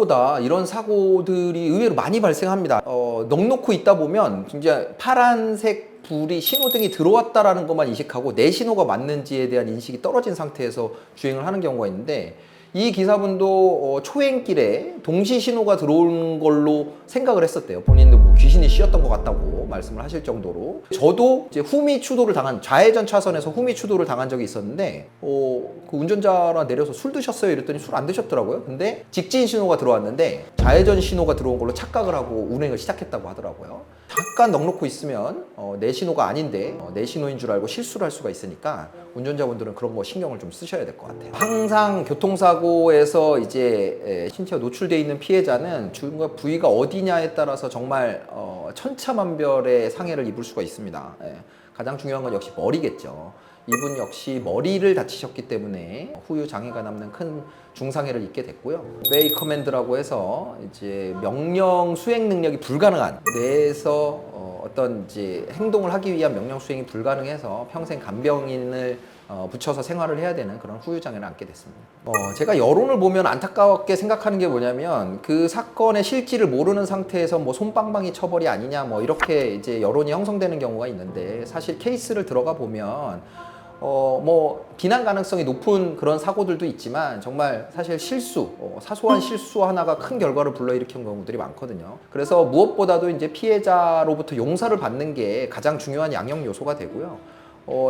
무엇보다 이런 사고들이 의외로 많이 발생합니다. 넉넉히 있다 보면 진짜 파란색 불이 신호등이 들어왔다라는 것만 인식하고 내 신호가 맞는지에 대한 인식이 떨어진 상태에서 주행을 하는 경우가 있는데, 이 기사분도 초행길에 동시 신호가 들어온 걸로 생각을 했었대요. 본인도 뭐 귀신이 씌었던 것 같다고 말씀을 하실 정도로. 저도 이제 후미 추돌을 당한, 좌회전 차선에서 후미 추돌을 당한 적이 있었는데, 그 운전자가 내려서 술 드셨어요? 이랬더니 술 안 드셨더라고요. 근데 직진 신호가 들어왔는데 좌회전 신호가 들어온 걸로 착각을 하고 운행을 시작했다고 하더라고요. 잠깐 넉넉히 있으면 내 신호가 아닌데 내 신호인 줄 알고 실수를 할 수가 있으니까 운전자분들은 그런 거 신경을 좀 쓰셔야 될 것 같아요. 항상 교통사고에서 이제 신체가 노출되어 있는 피해자는 주변 부위가 어디냐에 따라서 정말 천차만별의 상해를 입을 수가 있습니다. 가장 중요한 건 역시 머리겠죠. 이분 역시 머리를 다치셨기 때문에 후유 장애가 남는 큰 중상해를 입게 됐고요. 오베이 커맨드라고 해서 이제 명령 수행 능력이 불가능한 뇌에서 어떤 이제 행동을 하기 위한 명령 수행이 불가능해서 평생 간병인을 붙여서 생활을 해야 되는 그런 후유 장애를 안게 됐습니다. 제가 여론을 보면 안타깝게 생각하는 게 뭐냐면, 그 사건의 실질을 모르는 상태에서 뭐 솜방망이 처벌이 아니냐 뭐 이렇게 이제 여론이 형성되는 경우가 있는데, 사실 케이스를 들어가 보면 뭐 비난 가능성이 높은 그런 사고들도 있지만 정말 사실 실수, 사소한 실수 하나가 큰 결과를 불러일으키는 경우들이 많거든요. 그래서 무엇보다도 이제 피해자로부터 용서를 받는 게 가장 중요한 양형 요소가 되고요.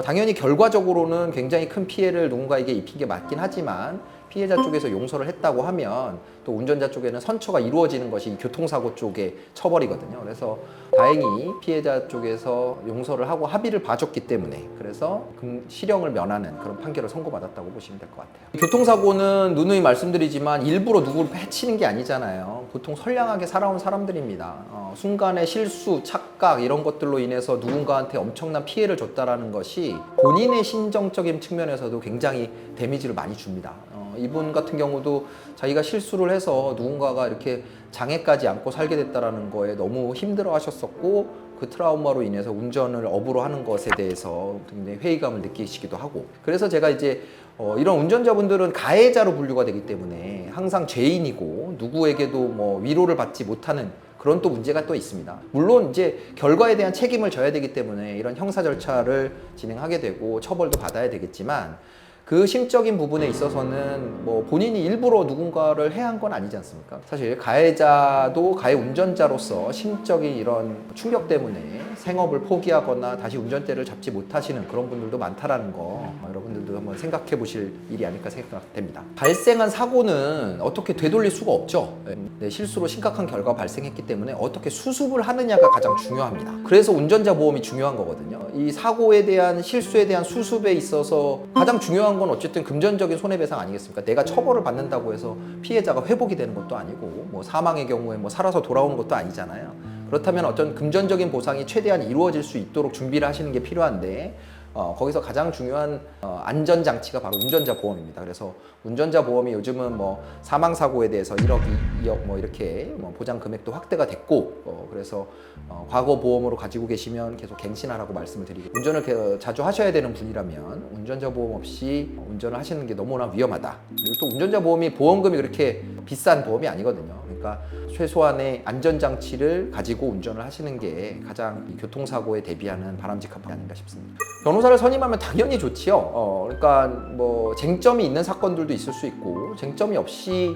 당연히 결과적으로는 굉장히 큰 피해를 누군가에게 입힌 게 맞긴 하지만, 피해자 쪽에서 용서를 했다고 하면 또 운전자 쪽에는 선처가 이루어지는 것이 교통사고 쪽의 처벌이거든요. 그래서 다행히 피해자 쪽에서 용서를 하고 합의를 봐줬기 때문에, 그래서 실형을 면하는 그런 판결을 선고받았다고 보시면 될 것 같아요. 교통사고는 누누이 말씀드리지만 일부러 누구를 해치는 게 아니잖아요. 보통 선량하게 살아온 사람들입니다. 순간의 실수, 착각 이런 것들로 인해서 누군가한테 엄청난 피해를 줬다라는 것이 본인의 심정적인 측면에서도 굉장히 데미지를 많이 줍니다. 이분 같은 경우도 자기가 실수를 해서 누군가가 이렇게 장애까지 안고 살게 됐다라는 거에 너무 힘들어 하셨었고, 그 트라우마로 인해서 운전을 업으로 하는 것에 대해서 굉장히 회의감을 느끼시기도 하고, 그래서 제가 이제 이런 운전자분들은 가해자로 분류가 되기 때문에 항상 죄인이고 누구에게도 뭐 위로를 받지 못하는 그런 또 문제가 또 있습니다. 물론 이제 결과에 대한 책임을 져야 되기 때문에 이런 형사 절차를 진행하게 되고 처벌도 받아야 되겠지만, 그 심적인 부분에 있어서는 뭐 본인이 일부러 누군가를 해한 건 아니지 않습니까? 사실 가해자도 가해 운전자로서 심적인 이런 충격 때문에 생업을 포기하거나 다시 운전대를 잡지 못하시는 그런 분들도 많다라는 거, 여러분들도 한번 생각해 보실 일이 아닐까 생각됩니다. 발생한 사고는 어떻게 되돌릴 수가 없죠. 실수로 심각한 결과가 발생했기 때문에 어떻게 수습을 하느냐가 가장 중요합니다. 그래서 운전자 보험이 중요한 거거든요. 이 사고에 대한 실수에 대한 수습에 있어서 가장 중요한 건 어쨌든 금전적인 손해배상 아니겠습니까? 내가 처벌을 받는다고 해서 피해자가 회복이 되는 것도 아니고, 뭐 사망의 경우에 뭐 살아서 돌아오는 것도 아니잖아요. 그렇다면 어떤 금전적인 보상이 최대한 이루어질 수 있도록 준비를 하시는 게 필요한데, 거기서 가장 중요한 안전장치가 바로 운전자 보험입니다. 그래서 운전자 보험이 요즘은 뭐 사망사고에 대해서 1억, 2억 뭐 이렇게 뭐 보장 금액도 확대가 됐고, 그래서 과거 보험으로 가지고 계시면 계속 갱신하라고 말씀을 드리고, 운전을 자주 하셔야 되는 분이라면 운전자 보험 없이 운전을 하시는 게 너무나 위험하다. 그리고 또 운전자 보험이 보험금이 그렇게 비싼 보험이 아니거든요. 그러니까 최소한의 안전장치를 가지고 운전을 하시는 게 가장 교통사고에 대비하는 바람직한 게 아닌가 싶습니다. 변호사를 선임하면 당연히 좋지요. 그러니까 뭐 쟁점이 있는 사건들도 있을 수 있고, 쟁점이 없이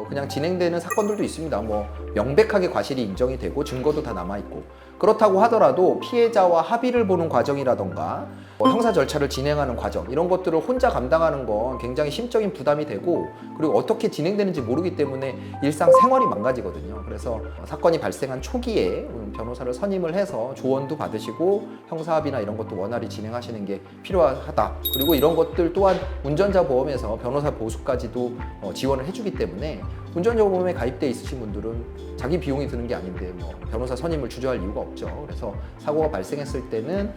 그냥 진행되는 사건들도 있습니다. 뭐 명백하게 과실이 인정이 되고 증거도 다 남아있고, 그렇다고 하더라도 피해자와 합의를 보는 과정이라던가 형사 절차를 진행하는 과정, 이런 것들을 혼자 감당하는 건 굉장히 심적인 부담이 되고, 그리고 어떻게 진행되는지 모르기 때문에 일상 생활이 망가지거든요. 그래서 사건이 발생한 초기에 변호사를 선임을 해서 조언도 받으시고 형사합의나 이런 것도 원활히 진행하시는 게 필요하다. 그리고 이런 것들 또한 운전자 보험에서 변호사 보수까지도 지원을 해주기 때문에, 운전자 보험에 가입돼 있으신 분들은 자기 비용이 드는 게 아닌데 뭐 변호사 선임을 주저할 이유가 없죠. 그래서 사고가 발생했을 때는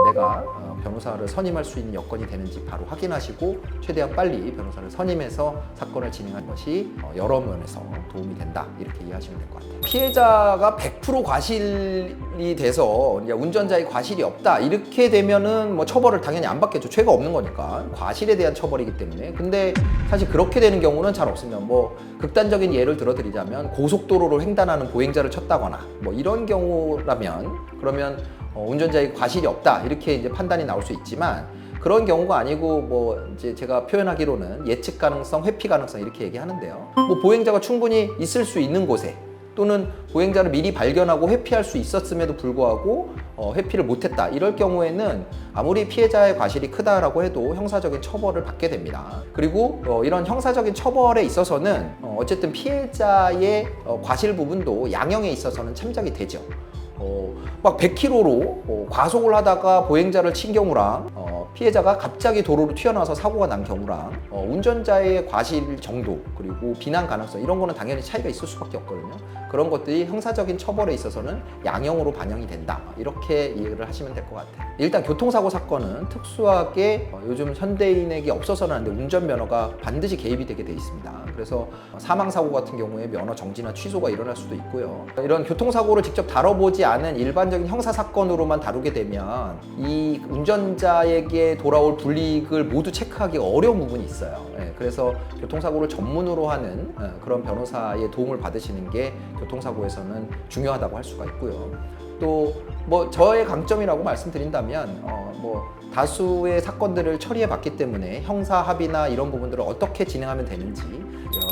내가 변호사를 선임할 수 있는 여건이 되는지 바로 확인하시고 최대한 빨리 변호사를 선임해서 사건을 진행하는 것이 여러 면에서 도움이 된다, 이렇게 이해하시면 될 것 같아요. 피해자가 100% 과실이 돼서 운전자의 과실이 없다 이렇게 되면은 뭐 처벌을 당연히 안 받겠죠. 죄가 없는 거니까 과실에 대한 처벌이기 때문에. 근데 사실 그렇게 되는 경우는 잘 없습니다. 뭐 극단 극단적인 예를 들어드리자면 고속도로를 횡단하는 보행자를 쳤다거나 뭐 이런 경우라면 그러면 운전자에게 과실이 없다 이렇게 이제 판단이 나올 수 있지만 그런 경우가 아니고 뭐 이제 제가 표현하기로는 예측 가능성, 회피 가능성 이렇게 얘기하는데요. 뭐 보행자가 충분히 있을 수 있는 곳에 또는 보행자를 미리 발견하고 회피할 수 있었음에도 불구하고 회피를 못했다 이럴 경우에는 아무리 피해자의 과실이 크다라고 해도 형사적인 처벌을 받게 됩니다. 그리고 이런 형사적인 처벌에 있어서는 어쨌든 피해자의 과실 부분도 양형에 있어서는 참작이 되죠. 막 100km로 과속을 하다가 보행자를 친 경우랑 피해자가 갑자기 도로로 튀어나와서 사고가 난 경우랑 운전자의 과실 정도 그리고 비난 가능성 이런 거는 당연히 차이가 있을 수밖에 없거든요. 그런 것들이 형사적인 처벌에 있어서는 양형으로 반영이 된다 이렇게 이해를 하시면 될 것 같아요. 일단 교통사고 사건은 특수하게 요즘 현대인에게 없어서는 안 돼 운전면허가 반드시 개입이 되게 돼 있습니다. 그래서 사망사고 같은 경우에 면허 정지나 취소가 일어날 수도 있고요. 이런 교통사고를 직접 다뤄보지 않은 일반적인 형사사건으로만 다루게 되면 이 운전자에게 돌아올 불이익을 모두 체크하기 어려운 부분이 있어요. 그래서 교통사고를 전문으로 하는 그런 변호사의 도움을 받으시는 게 교통사고에서는 중요하다고 할 수가 있고요. 또 뭐 저의 강점이라고 말씀드린다면 뭐 다수의 사건들을 처리해 봤기 때문에 형사 합의나 이런 부분들을 어떻게 진행하면 되는지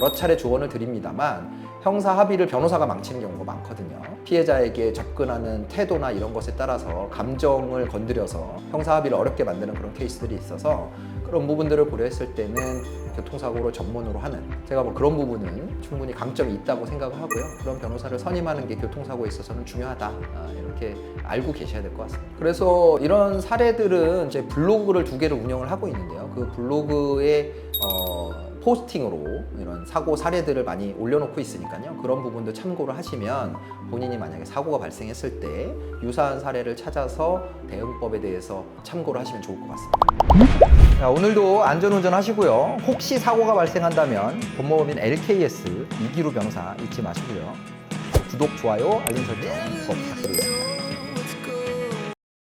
여러 차례 조언을 드립니다만 형사 합의를 변호사가 망치는 경우가 많거든요. 피해자에게 접근하는 태도나 이런 것에 따라서 감정을 건드려서 형사 합의를 어렵게 만드는 그런 케이스들이 있어서 그런 부분들을 고려했을 때는 교통사고를 전문으로 하는 제가 뭐 그런 부분은 충분히 강점이 있다고 생각을 하고요. 그런 변호사를 선임하는 게 교통사고에 있어서는 중요하다 이렇게 알고 계셔야 될 것 같습니다. 그래서 이런 사례들은 제 블로그를 2개를 운영을 하고 있는데요. 그 블로그에 포스팅으로 이런 사고 사례들을 많이 올려놓고 있으니까요. 그런 부분도 참고를 하시면 본인이 만약에 사고가 발생했을 때 유사한 사례를 찾아서 대응법에 대해서 참고를 하시면 좋을 것 같습니다. 자, 오늘도 안전운전 하시고요. 혹시 사고가 발생한다면 법무법인 LKS 이기루 변호사 잊지 마시고요. 구독, 좋아요, 알림 설정 꼭 부탁드리겠습니다.